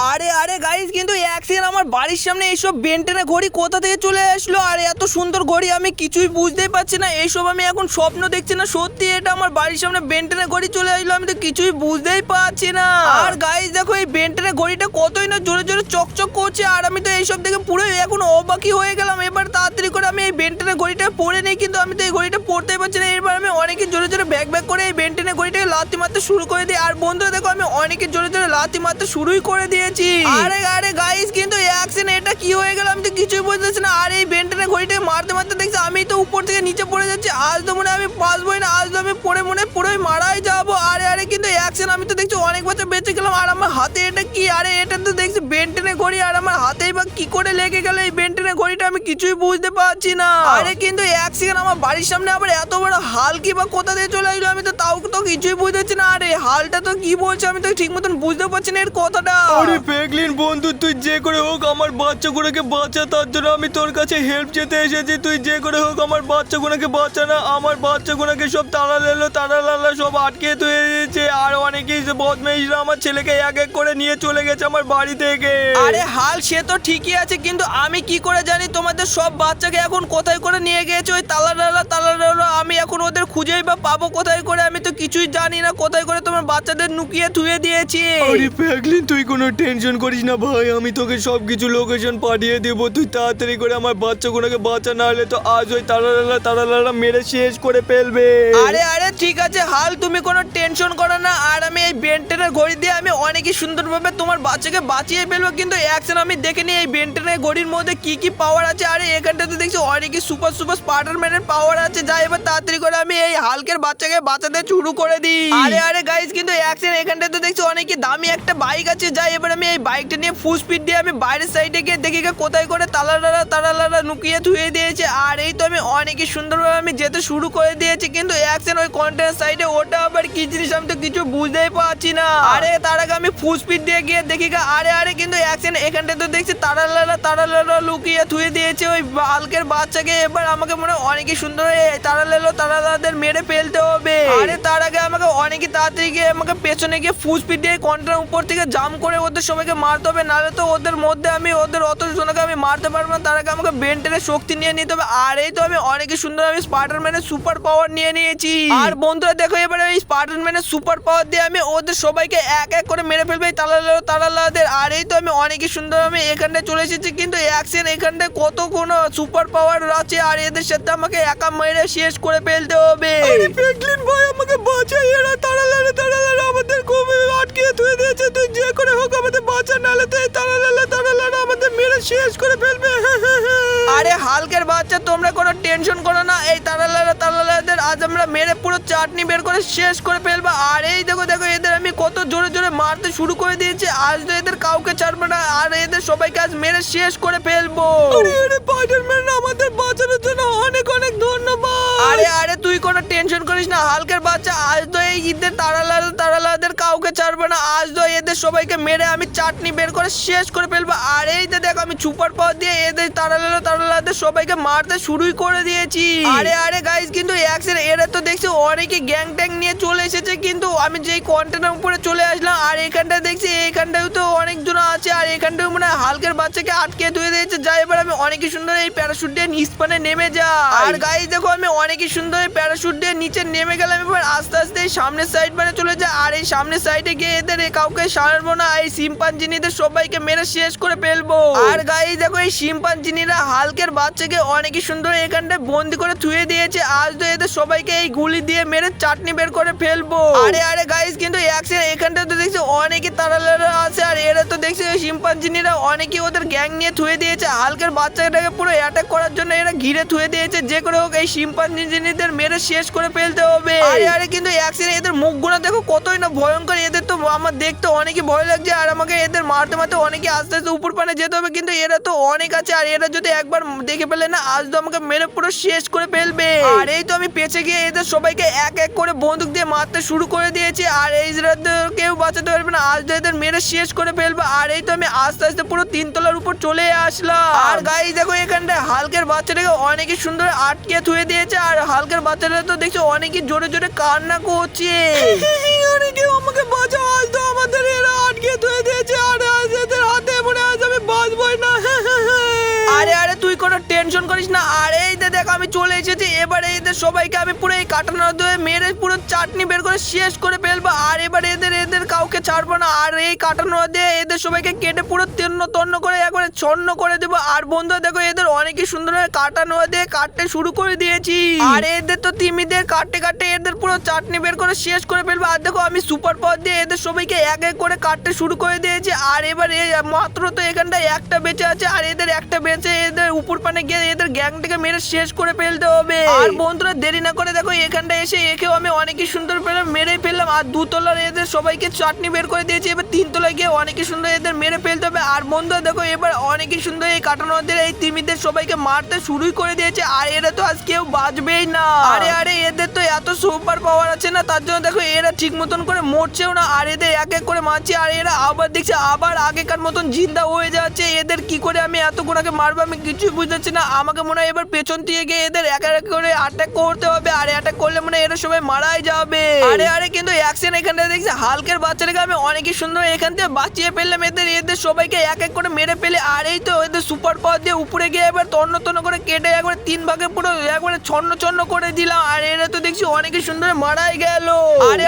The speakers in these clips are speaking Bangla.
আরে আরে গাইস, কিন্তু এক সেকেন্ড, আমার বাড়ির সামনে এইসব বেনটেনে ঘড়ি কোথা থেকে চলে আসলো? আর এত সুন্দর ঘড়ি আমি কিছুই বুঝতেই পারছি না। এইসব আমি এখন স্বপ্ন দেখছি না সত্যি এটা আমার বাড়ির সামনে বেনটেনে ঘড়ি চলে আসলো, আমি তো কিছুই বুঝতেই পারছি না। আর গাইস দেখো, এই বেনটেনে ঘড়িটা কতই না জোরে জোরে চকচক করছে, আর আমি তো এইসব দেখে পুরো এখন অবাকই হয়ে গেলাম। এবার তাড়াতাড়ি করে আমি এই বেনটেনে ঘড়িটা পরে নেই, কিন্তু আমি তো এই ঘড়িটা পড়তেই পারছি না। এবার আমি অনেকে জোরে জোরে ব্যাগ ব্যাগ করে এই বেনটেনে ঘড়িটাকে লাথি মারতে শুরু করে দিই। আর বন্ধুরা দেখো, আমি অনেকে জোরে জোরে লাথি মারতে শুরুই করে দিয়েছি। আরে আরে গাইস, কিন্তু অ্যাকশন এটা কি হয়ে গেল আমি তো কিছুই বুঝতেছি না। আর এই বেনটেনে ঘড়িটাকে মারতে মারতে দেখছি আমি তো উপর থেকে নিচে পড়ে যাচ্ছি। আজ তো মনে হয় আমি বাঁচবই না, আজ তো আমি পড়ে মনে হয় পুরোই মারাই যাবো। আরে আরে, কিন্তু অ্যাকশন আমি তো দেখছি অনেক বছর বেঁচে গেলাম। আর আমার হাতে এটা কি? আরে এটা তো দেখছি বেনটেনে ঘড়ি, আর আমার হাতেই বা কি করে লেগে গেল এই বেনটেনে ঘড়িটা, আমি কিছুই বুঝতে পারছি না। আরে কিন্তু অ্যাকশন আমার বাড়ির সামনে আবার এত বড় হাল কি বা কোথা দিয়ে চলে আসলো, আমি তো তাও তো কিছুই বুঝতেছি না। আরে হালটা তো কি বলছে আমি তো ঠিক মতন বুঝতে পারছি না এর কথাটা। আরে পেগলিন বন্ধু, তুই যে করে হোক আমার বাচ্চাগুলোকে বাঁচা, তার জন্য আমি তোর কাছে হেল্প চেতে এসেছি। তুই যে করে হোক আমার বাচ্চাগুলোকে বাঁচা না। আমার বাচ্চাগুলোকে সব তালা সব আটকে তুলে দিয়েছে, আর অনেকেই বদমাইশরা আমার ছেলেকে এক এক করে নিয়ে চলে গেছে আমার বাড়ি থেকে। আরে হাল সে তো ঠিকই আছে, কিন্তু আমি কি করে জানি তোমাদের সব বাচ্চাকে এখন কোথায় করে নিয়ে গেছে ওই তালা আমি এখন ওদের খুঁজেই বা পাবো কোথায় করে? আমি তো কিছুই জানি না কোথায় করে তোমার বাচ্চাদের নুকিয়ে থুয়ে দিয়েছি। আরে পেগলিন, তুই কোনো টেনশন করিস না ভাই, আমি তোকে সব কিছু লোকেশন পাঠিয়ে দেবো। তুই তাড়াতাড়ি করে আমার বাচ্চাগুলোকে বাঁচা, না হলে তো আজ ওই তালা মেরে শেষ করে ফেলবে। আরে আরে ঠিক আছে হাল, তুমি কোনো টেনশন করো না। আর আমি এই বেনটেনের ঘড়ি দিয়ে আমি অনেকই সুন্দরভাবে তোমার বাচ্চাকে বাঁচিয়ে ফেলবো। কিন্তু অ্যাকশন আমি দেখে নিই এই বেনটেনের ঘড়ির মধ্যে কি কি পাওয়ার আছে। আরে এখানটাতে দেখছি অনেকই সুপার স্পাইডারম্যানের পাওয়ার আছে। যাই এবার তাড়াতাড়ি করে আমি এই হালকের বাচ্চাকে বাঁচাতে শুরু করে দিই। আরে আরে গাইস, কিন্তু অ্যাকশন এখানটাতে দেখছি অনেকই দামি একটা বাইক আছে। যাই এবার আমি এই বাইকটা নিয়ে ফুল স্পিড দিয়ে আমি বাইরের সাইডে গিয়ে দেখি কোথায় করে তালা নুকিয়ে ধুয়ে দিয়েছে। আর এই তো আমি অনেকই সুন্দরভাবে আমি যেতে শুরু করে দিয়েছি, কিন্তু অ্যাকশন ওই কন্টেনার সাইডে ওটা আবার কি জিনিস আমি তো কিছু বুঝতেই পারছি না। আরে তার আগে আমি ফুল স্পিড দিয়ে গিয়ে দেখি আরে আরে, কিন্তু অ্যাকশন এখানটা তো দেখছি তারা লুকিয়ে ধুয়ে দিয়েছে ওই হালকের বাচ্চাকে। এবার আমাকে মনে হয় অনেকই সুন্দর তারাদের মেরে ফেলতে হবে। আরে তার আগে আমাকে অনেকই তাড়াতাড়ি গিয়ে আমাকে পেছনে গিয়ে ফুল স্পিড দিয়ে কন্টেনার উপর থেকে জাম্প করে ওদের সবাইকে মারতে হবে, নাহলে তো ওদের মধ্যে আমি ওদের অত জনকে আমি মারতে পারবো না। তার আগে আমাকে বেনটেনের শক্তি নিয়ে নিতে হবে। আর এই তো আমি অনেকই সুন্দর আমি স্পাইডারম্যানের সুপার পাওয়ার নিয়ে নিয়েছি। আর বন্ধুরা দেখো, এবারে এই স্পাইডারম্যানের সুপার পাওয়ার দিয়ে আমি ওদের সবাইকে এক এক করে মেরে ফেলবো এই তারালাদের। আর এই তো আমি অনেকই সুন্দর আমি এখানটায় চলে এসেছি, কিন্তু অ্যাকশন এখানটায় কত কোনো সুপার পাওয়ার আছে, আর এদের সাথে আমাকে একা মেরে শেষ করে ফেলতে হবে। আরে পেগলিন ভাই, আমাকে বাঁচা, এরা তারালারা আমাদের খুব আটকে ধুয়ে দিয়েছে। তুই যে করে হোক আমাদের বাঁচা, নাহলে তো এই তারালারা আমাদের মেরে শেষ করে ফেলবে। আরে হালকের বাচ্চা, তোমরা কোনো টেনশন করো না, এই তারালাদের আজ আমরা মেরে পুরো চাটনি বের করে শেষ করে ফেলবো। আর এই দেখো দেখো, এদের আমি কত জোরে জোরে মারতে শুরু করে দিয়েছি, আজ তো এদের কাউকে ছাড়বো না, আর এদের সবাইকে আজ মেরে শেষ করে ফেলবো। আরে স্পাইডারম্যান, আমাদের বাঁচানোর জন্য অনেক অনেক ধন্যবাদ। আরে আরে, তুই কোনো টেনশন করিস না হালকের বাচ্চা, আজ তো এই ঈদের তারালাদের কাউকে ছাড়বো না, আজ তো এদের সবাইকে মেরে আমি চাটনি বের করে শেষ করে ফেলবো। আর এই যে দেখো, আমি সুপার পাওয়ার দিয়ে এদের তারালাদের সবাইকে মারতে শুরুই করে দিয়েছি। আরে আরে গাইস, কিন্তু অ্যাকশন এরা তো দেখছি অনেকে গ্যাং ট্যাং নিয়ে চলে এসেছে, কিন্তু আমি যেই কন্টেনার উপরে চলে আসলাম, আর এখানটা দেখছি এইখানটাও তো অনেকজন আছে, আর এখানটাও মানে হালকের বাচ্চাকে আটকে ধুয়ে দিয়েছে। যাই এবার আমি অনেকই সুন্দর এই প্যারাশুট দিয়ে নিস্পানে নেমে যাই। আর গাইস দেখো, আমি অনেকই সুন্দর এই প্যারাশুট দিয়ে নিচে নেমে গেলাম। এবার আস্তে আস্তে এই সামনের সাইড মানে চলে যায়, আর এই সামনের সাইডে গিয়ে এদের কাউকে সারবো না, এই শিম্পাঞ্জিনিদের সবাইকে মেরে শেষ করে ফেলবো। আর গাইস দেখো, এই শিম্পাঞ্জিনিরা হালকের বাচ্চাকে অনেকই সুন্দর এখানটায় বন্দি করে থুয়ে দিয়েছে, আজ তো এদের সবাইকে এই গুলি দিয়ে মেরে চাটনি বের করে ফেলবো। আরে আরে গাইস, কিন্তু এখানটা তো দেখছি অনেকে তারালারা আছে, আর এরা তো দেখছি শিম্পাঞ্জিনিরা অনেকে ওদের গ্যাং নিয়ে থুয়ে দিয়েছে হালকের বাচ্চাটাকে পুরো অ্যাটাক করার জন্য। এরা ঘিরে থুয়ে দিয়েছে, যে করে হোক এই শিম্পাঞ্জিনিদের মেরে শেষ করে ফেলতে হবে। আরে আরে, কিন্তু এদের মুখগুলো দেখো কতই না ভয়ঙ্কর, এদের তো আমার দেখতে অনেকই ভয় লাগছে, আর আমাকে এদের মারতে মারতে অনেকে আস্তে আস্তে উপর পানে যেতে হবে। কিন্তু এরা তো অনেক আছে, আর এরা যদি একবার দেখে ফেলে না, আজ তো আমাকে মেরে পুরো শেষ করে ফেলবে। আর এই তো আমি পেছে গিয়ে এদের সবাইকে এক এক করে বন্দুক দিয়ে মারতে শুরু করে দিয়েছি, আর এই কেউ বাঁচাতে পারবে না, আজ তো এদের মেরে শেষ করে ফেলবো। আর এই তো আমি আস্তে আস্তে পুরো 3 তলার উপর চলে আসলাম। আর গাইস দেখো, এখানটায় হালকের বাচ্চাটাকে অনেকই সুন্দর আটকে থুয়ে দিয়েছে, আর হালকের বাচ্চাটা তো দেখছো অনেকই জোরে জোরে কান্না করছে। অনেকে আমাকে বাঁচা, আজ তো আমাদের এরা আটকে ধুয়ে দিয়েছে, আর আজ এদের করিস না। আর এই যে দেখো আমি চলে এসেছি, এবার এদের সবাইকে আমি পুরো এই কাটানো দিয়ে মেরে পুরো চাটনি বের করে শেষ করে ফেলবো। আর এবার এদের কাউকে ছাড়বো না। আর এই কাটানো দিয়ে এদের সবাইকে কেটে পুরো তন্ন করে একবারে ছন্ন করে দেবো। আর বন্ধুরা দেখো এদের অনেকই সুন্দর কাটানো দিয়ে কাটতে শুরু করে দিয়েছি। আর এদের তো তিমিদের কাটতে কাটতে এদের পুরো চাটনি বের করে শেষ করে ফেলবো। আর দেখো আমি সুপার পাওয়ার দিয়ে এদের সবাইকে এক এক করে কাটতে শুরু করে দিয়েছি। আর এবার মাত্র তো এখানটায় একটা বেঁচে আছে। আর এদের একটা বেঁচে এদের উপর পানে গিয়ে এদের গ্যাংটাকে মেরে শেষ করে ফেলতে হবে। আর বন্ধুরা দেরি না করে দেখো এখানটায় এসে একেও আমি অনেকই সুন্দর মেরে ফেললাম। আর দুতলার এদের সবাইকে চাটনি বের করে দিয়েছি। এবার তিনতলায় গিয়ে অনেকই সুন্দর এদের মেরে ফেলতে হবে। আর বন্ধুরা দেখো এবার অনেকই সুন্দর এই কাটানোদের এই তিমিদের সবাইকে মারতে শুরুই করে দিয়েছে। আর এরা তো আজ কেউ বাঁচবেই না। আরে এদের তো এত সুপার পাওয়ার আছে না, তার জন্য দেখো এরা ঠিক মতন করে মরছেও না। আর এদের এক এক করে মারছি। আর এরা আবার দেখছে আবার আগেকার মতন জিন্দা হয়ে যাচ্ছে। এদের কি করে আমি এত গোড়াকে মারবো আমি কিছুই বুঝতেছি না। আমাকে মনে হয় এবার পেছন দিয়ে গিয়ে এদের এক এক করে অ্যাটাক করতে হবে। আর অ্যাটাক করলে মনে হয় এরা সবাই মারাই যাবে। আরে কিন্তু অ্যাকশন এখানটা দেখছি হালকের বাচ্চাটাকে আমি অনেকই সুন্দর এখান থেকে বাঁচিয়ে ফেললাম। এদের সবাইকে এক এক করে মেরে ফেলে। আর এই তো এদের সুপার পাওয়ার দিয়ে উপরে গিয়ে এবার তন্ন করে কেটে একবার তিন ভাগে পুরো একবারে ছন্ন করে দিলাম। আর এরা তো দেখছি অনেকই সুন্দর মারাই গেল।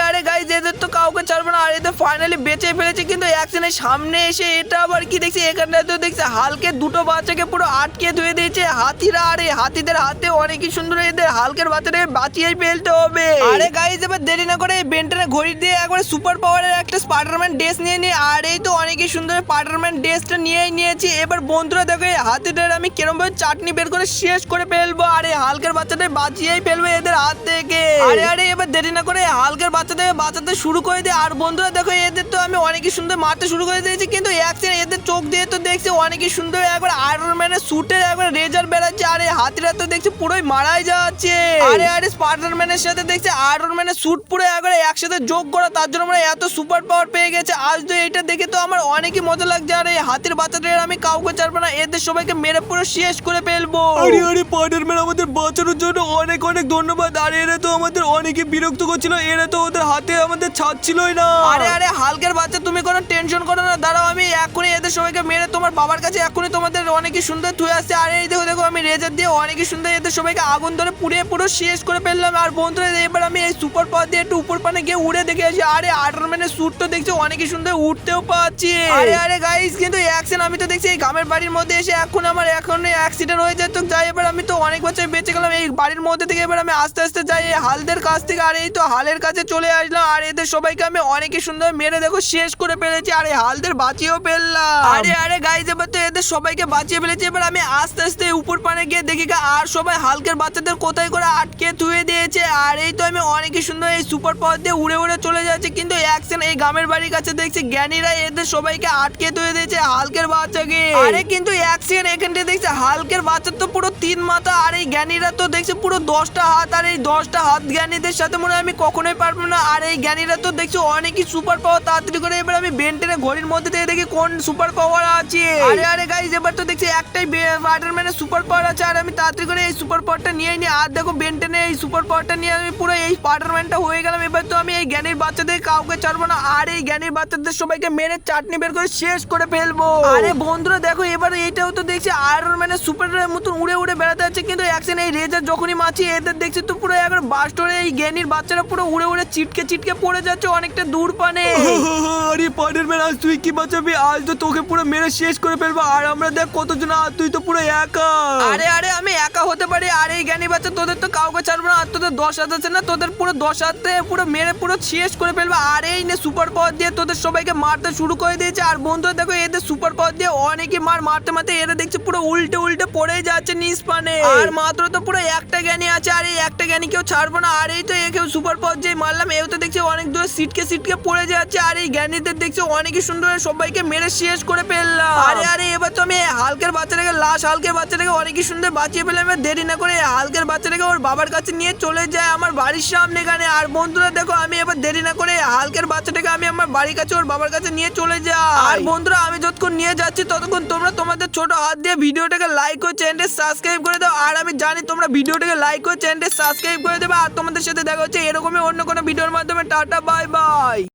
আরে গাইস এদের তো কাউকে ছাড়বো না। আর এদের ফাইনালি বেঁচে ফেলেছে। কিন্তু অ্যাকশনের সামনে এসে এটা আবার কি দেখছি এখানটা তো দেখছি হালকে দুটো বাচ্চাকে পুরো আটকে ধুয়ে দিয়েছে হাতিরা। আরে হাতিদের হাতে অনেকই সুন্দর এদের হালকের বাচ্চাটাকে বাঁচিয়ে ফেলতে হবে। আরে গাইস এবার দেরি না করে বেন্টনের ঘড়ি দিয়ে একবার সুপার পাওয়ারের একটা স্পাইডারম্যান ড্রেস নিয়ে নিই। আর এই তো অনেকই সুন্দর স্পাইডারম্যান ড্রেসটা নিয়েছি। এবার বন্ধুরা দেখো হাতিদের আমি কিরম ভাবে চাটনি বের করে শেষ করে ফেলবো। আরে হালকের বাচ্চাটা বাঁচিয়েই ফেলবো এদের হাত থেকে। আরে এবার দেরি না করে হালকের বাচ্চাটাকে বাঁচাতে শুরু করে দিই। আর বন্ধুরা দেখো এদের তো আমি অনেকই সুন্দর মারতে শুরু করে দিয়েছি। কিন্তু অ্যাকশন এদের চোখ দিয়ে তো দেখছি অনেকই সুন্দর একবার আয়রন ম্যানের স্যুটে একবার রেজার বেরাচ্ছে। আরে হাতিরা তো দেখছি পুরোই মারাই যাচ্ছে। আরে স্পাইডারম্যানের সাথে দেখছি আয়রন ম্যানের স্যুট পুরো একবার একসাথে যোগ করা, তার জন্য আমরা এত সুপার পাওয়ার পেয়ে গেছে। আজ তো এইটা দেখে তো আমার অনেকই মজা লাগছে। আর এই হাতির বাচ্চাদের আমি কাউকে ছাড়বো না, এদের সবাইকে মেরে পুরো শেষ করে ফেলবো। আরে স্পাইডারম্যান আমাদের বাঁচানোর জন্য অনেক ধন্যবাদ। আর এরা তো আমাদের অনেকই বিরক্ত করছিল, এরা তো ওদের হাতে আমাদের ছাড়ছিলই না। আরে হালকের বাচ্চা তুমি কোনো টেনশন করো না, দাঁড়াও আমি এখনই এদের সবাইকে মেরে তোমার বাবার কাছে এখনই তোমাদের অনেকই সুন্দর থুয়ে আসছে। আর এই দেখো আমি রেজার দিয়ে অনেকই সুন্দর এদের সবাইকে আগুন ধরে পুরো শেষ করে ফেললাম। আর বন্ধুরা এবার আমি এই সুপার পাওয়ার দিয়ে একটু উপর পানে গিয়ে উড়ে দেখে আসি। আরে আয়রনম্যানের স্যুট তো দেখছি অনেকই সুন্দর উঠতেও পাচ্ছি। আরে গাইস কিন্তু অ্যাকশন আমি তো দেখছি এই গ্রামের বাড়ির মধ্যে এসে এখন অ্যাক্সিডেন্ট হয়ে যায়। তো যাই এবার আমি তো অনেক বছর বেঁচে গেলাম এই বাড়ির মধ্যে থেকে। এবার আমি আস্তে আস্তে যাই এই হালদের কাছ থেকে। আর এই তো হালের কাছে চলে আসলাম। আর এদের সবাইকে আমি অনেকই সুন্দর মেরে দেখো শেষ করে ফেলেছি। আর এই হালদের বাঁচিয়েও ফেললাম। আরে গাইস এবার তো এদের সবাইকে বাঁচিয়ে ফেলেছি। এবার আমি আস্তে আস্তে উপর পানে গিয়ে দেখি আর সবাই হালকের বাচ্চাদের কোথায় করে আটকে ধুয়ে দিয়েছে। আর এই তো আমি অনেকই সুন্দর এই সুপার পাওয়ার দিয়ে উড়ে চলে যাচ্ছে। কিন্তু অ্যাকশন এই গ্রামের বাড়ির কাছে দেখছি জ্ঞানীরা এদের সবাইকে আটকে ধুয়ে দিয়েছে হালকের বাচ্চাকে। আরে কিন্তু অ্যাকশন এখানটা দেখছি হালকের বাচ্চার তো পুরো 3 মাথা। আর এই জ্ঞানীরা তো দেখছি পুরো 10টা হাত। আর এই 10টা হাত জ্ঞানীদের সাথে মনে হয় আমি কখনোই পারবো না। আর এই জ্ঞানীরা তো দেখছি অনেকই সুপার পাওয়ার। তাড়াতাড়ি করে এবার আমি বেন্টেনের ঘড়ির মধ্যে থেকে দেখি কোন সুপার পাওয়ার আছে। আরে গাইস এবার তো দেখছি একটাই স্পাইডারম্যানের সুপার পাওয়ার আছে। আর আমি তাড়াতাড়ি করে এই সুপার পাওয়ারটা নিয়ে নিই। আর দেখো বেন্টেনের এই সুপার পাওয়ারটা নিয়ে আমি পুরো এই স্পাইডারম্যানটা হয়ে গেলাম। এবার তো আমি এই জ্ঞানীর বাচ্চাদের কাউকে ছাড়বো না। আর এই জ্ঞানীর বাচ্চাদের সবাইকে মেরে চাটনি বের করে শেষ করে ফেলবো। আরে বন্ধুরা দেখো এবার এইটাও তো দেখছি আয়রন ম্যানের সুপারের মতন উড়ে বেড়াতে আছে। কিন্তু অ্যাকশন এই রেজার যখনই মাছি এদের দেখছি তো পুরো একবার বাস্ট হয়ে এই জ্ঞানীর বাচ্চারা পুরো উড়ে চিটকে পড়ে যাচ্ছে অনেকটা দূর পানে। আরে স্পাইডারম্যান আজ তুই কি বাঁচাবি? আজ তো তোকে পুরো মেরে শেষ করে ফেলবো। আর আমরা দেখ কতজন, আর তুই তো পুরো একা। আরে আমি একা হতে পারি। আর এই জ্ঞানী বাচ্চা তোদের তো কাউকে ছাড়বো না। আর তোদের 10 হাত আছে না, তোদের পুরো 10 হাতে পুরো মেরে পুরো শেষ করে ফেলবো। আর এই নে সুপার পাওয়ার দিয়ে তোদের সবাইকে মারতে শুরু করে দিয়েছে। আর বন্ধুরা দেখো এদের সুপার পাওয়ার দিয়ে অনেকে মারতে এরা দেখছে পুরো উল্টে পড়ে যাচ্ছে নিচ পানে। আর মাত্র তো পুরো একটা জ্ঞানী আছে। আর এই একটা জ্ঞানী কেউ ছাড়বো না। আর এই তো একেও সুপার পাওয়ার যে মারলাম এও তো দেখছি অনেক দূরে সিটকে পড়ে যাচ্ছে। আর এই জ্ঞানীদের দেখছি অনেকই সুন্দর সবাইকে মেরে শেষ করে ফেললাম। আরে এবার তো আমি হালকের বাচ্চাটাকে হালকের বাচ্চাটাকে অনেকই সুন্দর বাঁচিয়ে ফেললাম। এবার দেরি না করে হালকের বাচ্চাটাকে ওর বাবার কাছে নিয়ে চলে যায় আমার বাড়ির সামনে এখানে। আর বন্ধুরা দেখো আমি এবার দেরি না করে হালকের বাচ্চাটাকে আমি আমার বাড়ির কাছে ওর বাবার কাছে নিয়ে চলে যাই। আর বন্ধুরা আমি যতক্ষণ নিয়ে যাচ্ছি ততক্ষণ তোমরা তোমাদের ছোট হাত দিয়ে ভিডিওটাকে লাইক করে চ্যানেলটা সাবস্ক্রাইব করে দাও। আর আমি জানি তোমরা ভিডিওটাকে লাইক করে চ্যানেলটা সাবস্ক্রাইব করে দেবে। আর তোমাদের সাথে দেখা হচ্ছে এরকমই অন্য কোনো ভিডিওর মাধ্যমে। Tata bye bye.